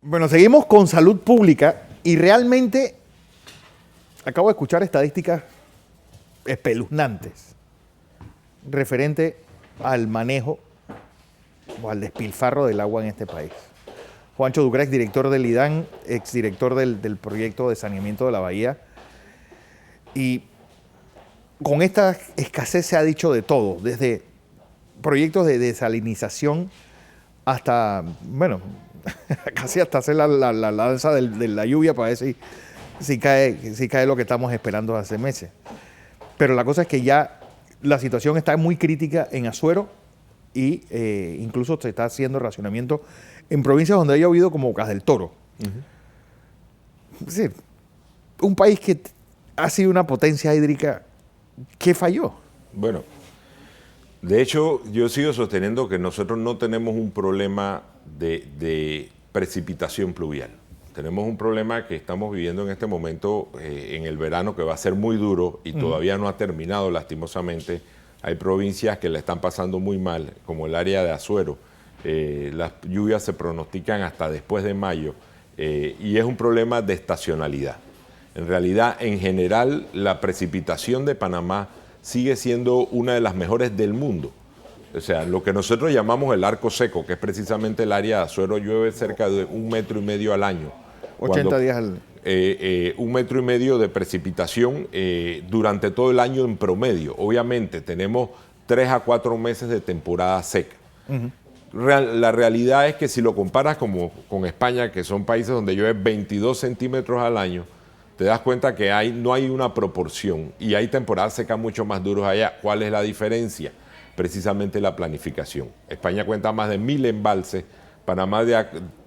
Bueno, seguimos con salud pública y realmente acabo de escuchar estadísticas espeluznantes referente al manejo o al despilfarro del agua en este país. Juancho Ducra, exdirector del IDAN, exdirector del proyecto de saneamiento de la bahía. Y con esta escasez se ha dicho de todo, desde proyectos de desalinización hasta, bueno, casi hasta hacer la danza de la lluvia para ver si cae lo que estamos esperando hace meses. Pero la cosa es que ya la situación está muy crítica en Azuero y incluso se está haciendo racionamiento en provincias donde haya habido como Bocas del Toro. Es decir, un país que ha sido una potencia hídrica, ¿qué falló? Bueno, de hecho, yo sigo sosteniendo que nosotros no tenemos un problema de precipitación pluvial. Tenemos un problema que estamos viviendo en este momento en el verano, que va a ser muy duro y todavía no ha terminado, lastimosamente. Hay provincias que la están pasando muy mal, como el área de Azuero. Las lluvias se pronostican hasta después de mayo y es un problema de estacionalidad. En realidad, en general, la precipitación de Panamá sigue siendo una de las mejores del mundo. O sea, lo que nosotros llamamos el arco seco, que es precisamente el área de Azuero, llueve cerca de 1,5 metros al año. 80 días al... 1,5 metros de precipitación durante todo el año en promedio. Obviamente tenemos 3 a 4 meses de temporada seca. La realidad es que si lo comparas con España, que son países donde llueve 22 centímetros al año, te das cuenta que no hay una proporción y hay temporadas secas mucho más duras allá. ¿Cuál es la diferencia? Precisamente la planificación. España cuenta más de 1.000 embalses. Panamá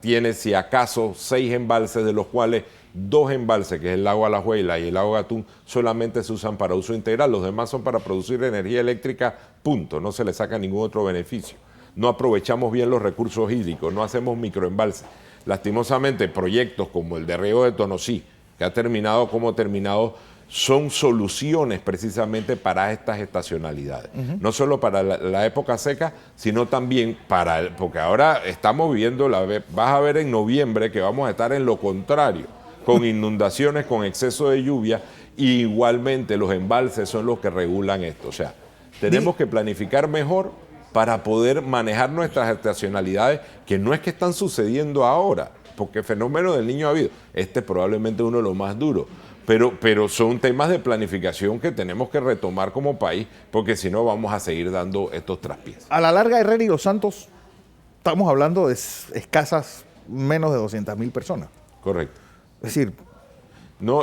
tiene, si acaso, 6 embalses, de los cuales 2 embalses, que es el lago Alajuela y el lago Gatún, solamente se usan para uso integral. Los demás son para producir energía eléctrica, punto. No se le saca ningún otro beneficio. No aprovechamos bien los recursos hídricos, no hacemos microembalses. Lastimosamente, proyectos como el de Riego de Tonosí, que ha terminado como terminado, son soluciones precisamente para estas estacionalidades. No solo para la época seca, sino también porque ahora estamos viviendo, vas a ver en noviembre que vamos a estar en lo contrario, con inundaciones, con exceso de lluvia, y igualmente los embalses son los que regulan esto. O sea, tenemos que planificar mejor para poder manejar nuestras estacionalidades, que no es que están sucediendo ahora, porque el fenómeno del Niño ha habido. Este es probablemente uno de los más duros. Pero son temas de planificación que tenemos que retomar como país, porque si no vamos a seguir dando estos traspiés. A la larga, Herrera y Los Santos, estamos hablando de escasas menos de 200.000 personas. Correcto. Es decir,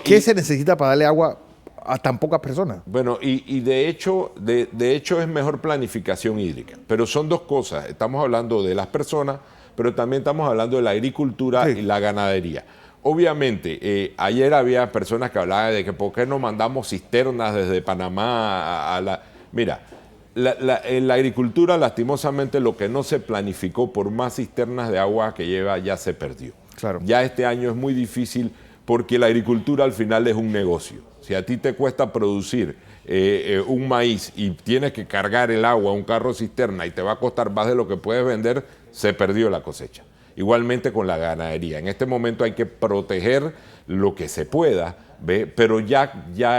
¿qué se necesita para darle agua a tan pocas personas? Bueno, y de hecho es mejor planificación hídrica, pero son dos cosas. Estamos hablando de las personas, pero también estamos hablando de la agricultura y la ganadería. Obviamente, ayer había personas que hablaban de que por qué no mandamos cisternas desde Panamá a la... Mira, en la agricultura, lastimosamente, lo que no se planificó por más cisternas de agua que lleva ya se perdió. Claro. Ya este año es muy difícil porque la agricultura al final es un negocio. Si a ti te cuesta producir un maíz y tienes que cargar el agua a un carro cisterna y te va a costar más de lo que puedes vender, se perdió la cosecha. Igualmente con la ganadería. En este momento hay que proteger lo que se pueda, ¿ve? Pero ya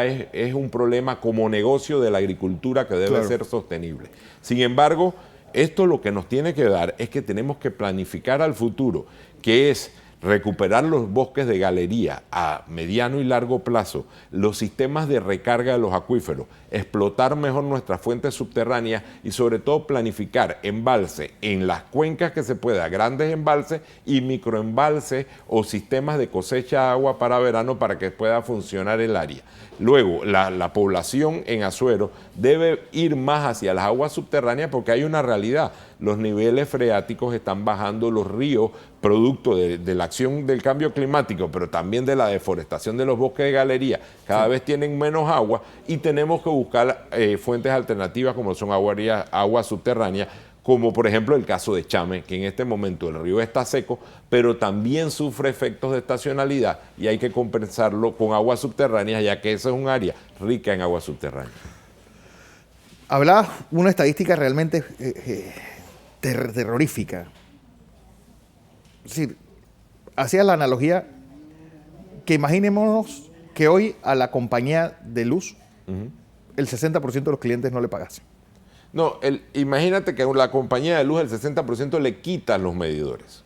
es un problema como negocio de la agricultura que debe ser sostenible. Sin embargo, esto lo que nos tiene que dar es que tenemos que planificar al futuro, que es recuperar los bosques de galería a mediano y largo plazo, los sistemas de recarga de los acuíferos, explotar mejor nuestras fuentes subterráneas y sobre todo planificar embalse en las cuencas que se pueda, grandes embalses y microembalses o sistemas de cosecha de agua para verano para que pueda funcionar el área. Luego, la población en Azuero debe ir más hacia las aguas subterráneas porque hay una realidad. Los niveles freáticos están bajando, los ríos, producto de la acción del cambio climático, pero también de la deforestación de los bosques de galería, cada vez tienen menos agua y tenemos que buscar fuentes alternativas como son aguas subterráneas, como por ejemplo el caso de Chame, que en este momento el río está seco, pero también sufre efectos de estacionalidad y hay que compensarlo con aguas subterráneas, ya que esa es un área rica en aguas subterráneas. Hablaba una estadística realmente terrorífica. Es decir, hacías la analogía que imaginémonos que hoy a la compañía de luz el 60% de los clientes no le pagasen. No, imagínate que a la compañía de luz el 60% le quitan los medidores.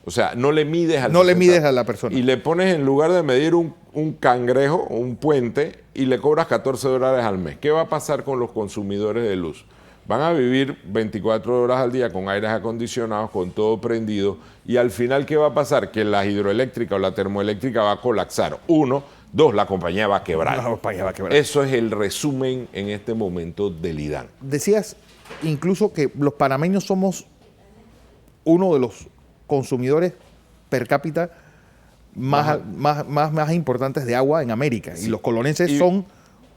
O sea, no le mides al No 60%, le mides a la persona. Y le pones en lugar de medir un cangrejo o un puente y le cobras $14 al mes. ¿Qué va a pasar con los consumidores de luz? Van a vivir 24 horas al día con aires acondicionados, con todo prendido, y al final, ¿qué va a pasar? Que la hidroeléctrica o la termoeléctrica va a colapsar. 1, 2, la compañía va a quebrar. La compañía va a quebrar. Eso es el resumen en este momento del IDAN. Decías incluso que los panameños somos uno de los consumidores per cápita más importantes de agua en América. Sí. Y los colonenses son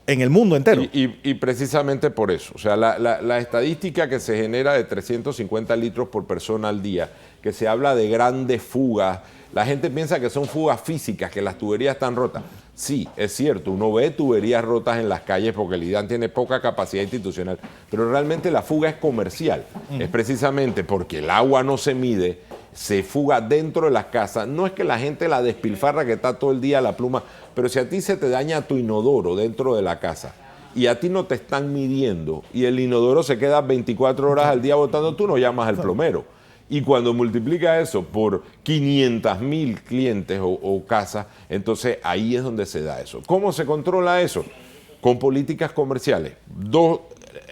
en el mundo entero. Y precisamente por eso. O sea, la estadística que se genera de 350 litros por persona al día, que se habla de grandes fugas, la gente piensa que son fugas físicas, que las tuberías están rotas. Sí, es cierto, uno ve tuberías rotas en las calles porque el IDAN tiene poca capacidad institucional, pero realmente la fuga es comercial. Es precisamente porque el agua no se mide, se fuga dentro de las casas. No es que la gente la despilfarra, que está todo el día la pluma, pero si a ti se te daña tu inodoro dentro de la casa y a ti no te están midiendo y el inodoro se queda 24 horas al día botando, tú no llamas al plomero. Y cuando multiplica eso por 500,000 clientes o casas, entonces ahí es donde se da eso. ¿Cómo se controla eso? Con políticas comerciales.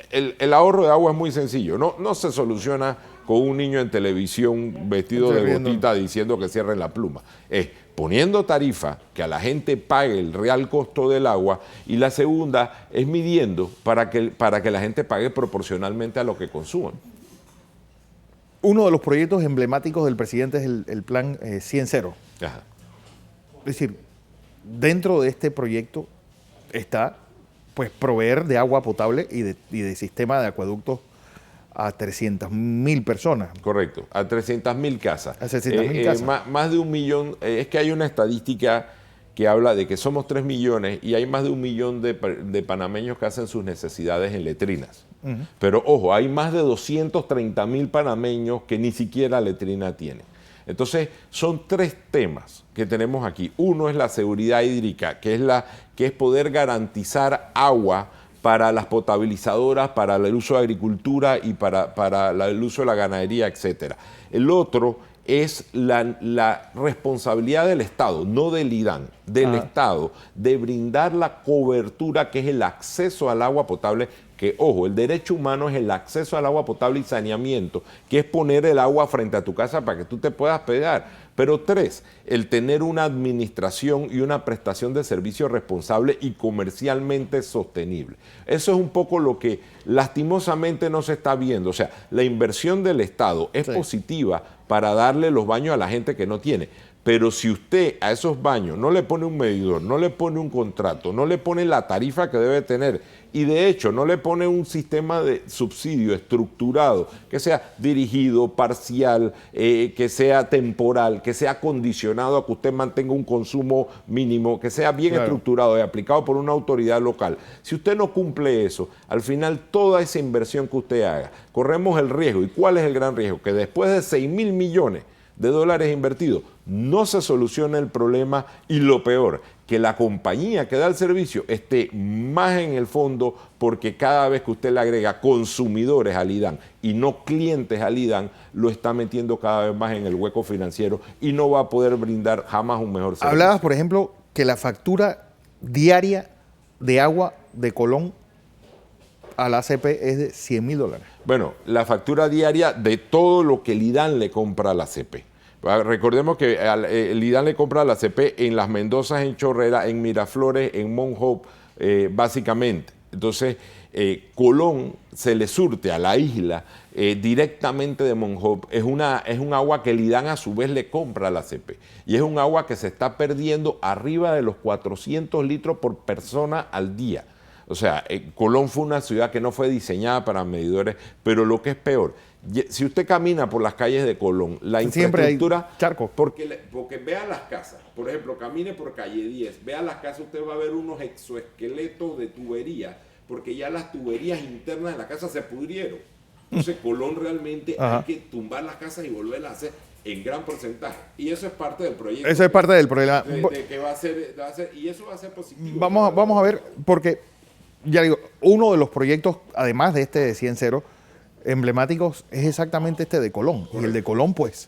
El ahorro de agua es muy sencillo. No se soluciona con un niño en televisión vestido de gotita diciendo que cierren la pluma. Es poniendo tarifa que a la gente pague el real costo del agua, y la segunda es midiendo para que la gente pague proporcionalmente a lo que consuman. Uno de los proyectos emblemáticos del presidente es el plan 100-0. Ajá. Es decir, dentro de este proyecto está pues proveer de agua potable y de sistema de acueductos a 300,000 personas. Correcto, a 300,000 casas. A 300,000 casas. Más de 1 millón, es que hay una estadística que habla de que somos 3 millones y hay más de 1 millón de panameños que hacen sus necesidades en letrinas. Pero ojo, hay más de 230,000 panameños que ni siquiera letrina tienen. Entonces, son 3 temas que tenemos aquí. Uno es la seguridad hídrica, que es poder garantizar agua para las potabilizadoras, para el uso de agricultura y para el uso de la ganadería, etc. El otro es la responsabilidad del Estado, no del IDAN, del Estado, de brindar la cobertura que es el acceso al agua potable, que, ojo, el derecho humano es el acceso al agua potable y saneamiento, que es poner el agua frente a tu casa para que tú te puedas pegar. Pero 3, el tener una administración y una prestación de servicio responsable y comercialmente sostenible. Eso es un poco lo que lastimosamente no se está viendo. O sea, la inversión del Estado es positiva para darle los baños a la gente que no tiene. Pero si usted a esos baños no le pone un medidor, no le pone un contrato, no le pone la tarifa que debe tener, y de hecho no le pone un sistema de subsidio estructurado que sea dirigido, parcial, que sea temporal, que sea condicionado a que usted mantenga un consumo mínimo, que sea bien estructurado y aplicado por una autoridad local. Si usted no cumple eso, al final toda esa inversión que usted haga, corremos el riesgo. ¿Y cuál es el gran riesgo? Que después de 6,000 millones de dólares invertidos, no se soluciona el problema, y lo peor, que la compañía que da el servicio esté más en el fondo, porque cada vez que usted le agrega consumidores al IDAN y no clientes al IDAN, lo está metiendo cada vez más en el hueco financiero y no va a poder brindar jamás un mejor servicio. Hablabas, por ejemplo, que la factura diaria de agua de Colón a la ACP es de $100,000. Bueno, la factura diaria de todo lo que el IDAN le compra a la ACP. Recordemos que el IDAN le compra a la ACP en Las Mendozas, en Chorrera, en Miraflores, en Mount Hope, básicamente. Entonces, Colón se le surte a la isla directamente de Mount Hope. Es un agua que el IDAN a su vez le compra a la ACP. Y es un agua que se está perdiendo arriba de los 400 litros por persona al día. O sea, Colón fue una ciudad que no fue diseñada para medidores, pero lo que es peor, si usted camina por las calles de Colón, la infraestructura... Siempre hay charcos. Porque vea las casas, por ejemplo, camine por calle 10, vea las casas, usted va a ver unos exoesqueletos de tuberías, porque ya las tuberías internas de la casa se pudrieron. Entonces, Colón realmente hay que tumbar las casas y volverlas a hacer en gran porcentaje. Y eso es parte del proyecto. Eso es parte del problema. De que va a ser, y eso va a ser positivo. Vamos a ver, porque, ya digo, uno de los proyectos, además de este de 100-0, emblemáticos, es exactamente este de Colón. Correcto. Y el de Colón, pues,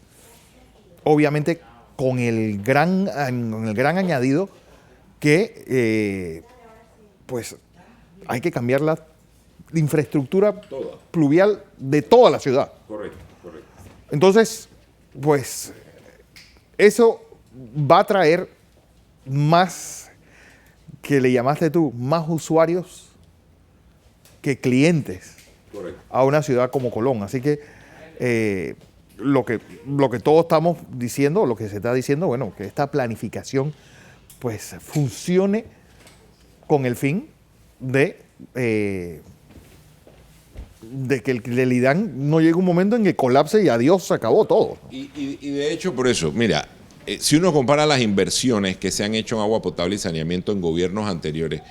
obviamente, con el gran añadido que, pues, hay que cambiar la infraestructura pluvial de toda la ciudad. Correcto, correcto. Entonces, pues, eso va a traer más, que le llamaste tú, más usuarios que clientes. Correcto. A una ciudad como Colón. Así que lo que todos estamos diciendo, lo que se está diciendo, bueno, que esta planificación pues funcione con el fin de que el IDAN no llegue un momento en que colapse y adiós, se acabó todo. Y de hecho, por eso, mira, si uno compara las inversiones que se han hecho en agua potable y saneamiento en gobiernos anteriores,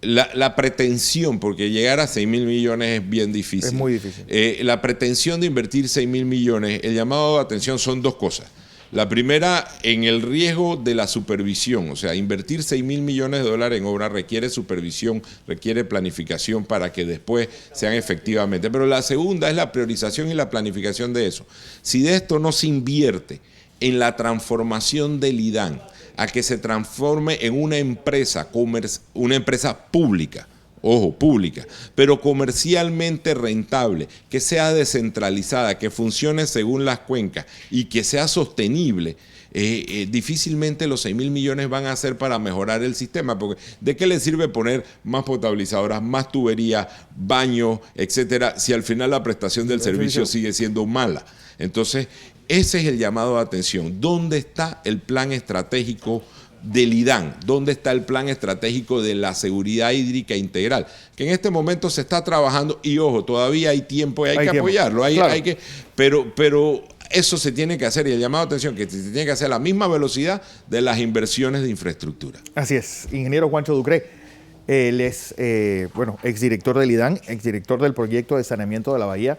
la pretensión, porque llegar a 6.000 millones es bien difícil. Es muy difícil. La pretensión de invertir 6.000 millones, el llamado de atención son dos cosas. La primera, en el riesgo de la supervisión, o sea, invertir 6.000 millones de dólares en obra requiere supervisión, requiere planificación para que después sean efectivamente. Pero la segunda es la priorización y la planificación de eso. Si de esto no se invierte en la transformación del IDAN, a que se transforme en una empresa pública, ojo, pública, pero comercialmente rentable, que sea descentralizada, que funcione según las cuencas y que sea sostenible, difícilmente los 6.000 millones van a ser para mejorar el sistema, porque ¿de qué le sirve poner más potabilizadoras, más tuberías, baños, etcétera, si al final la prestación del servicio sigue siendo mala? Entonces, ese es el llamado de atención. ¿Dónde está el plan estratégico del IDAN? ¿Dónde está el plan estratégico de la seguridad hídrica integral? Que en este momento se está trabajando y, ojo, todavía hay tiempo y hay que apoyarlo. Pero eso se tiene que hacer, y el llamado de atención que se tiene que hacer a la misma velocidad de las inversiones de infraestructura. Así es. Ingeniero Juancho Ducré, él es, exdirector del IDAN, exdirector del proyecto de saneamiento de la Bahía.